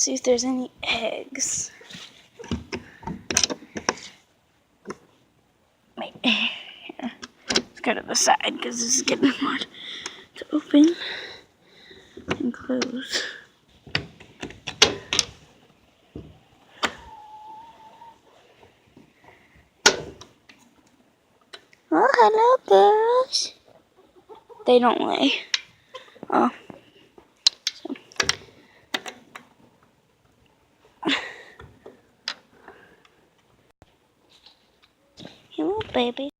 see if there's any eggs. Wait, here. Let's go to the side because this is getting hard to open and close. Oh, hello, girls. They don't lay. Oh. So. Hello, baby.